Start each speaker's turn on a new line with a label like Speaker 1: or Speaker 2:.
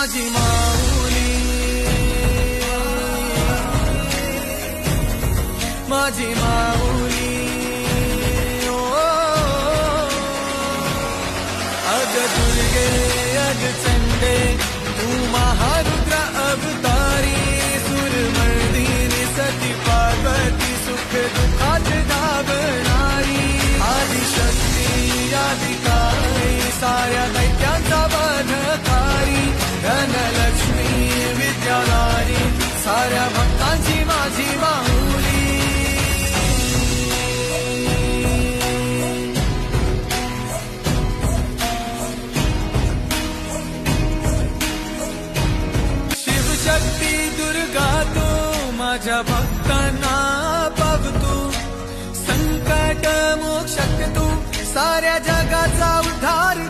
Speaker 1: माझी माऊली, माझी माऊली, ओ अग दुर्गे अग चंडे तू महारुद्र अवतारी, सुरमर्दिनी सती पार्वती सुख दुःखात दाबणारी, आदिशक्ती आदिकाई साऱ्या दैत्यांचा वधकारी, धनलक्ष्मी विद्याधारी साऱ्या भक्तांची माझी माऊली। शिवशक्ती दुर्गा तू माझ्या भक्तांना पावतू, संकट मोक्षक तू साऱ्या जगाचा उद्धार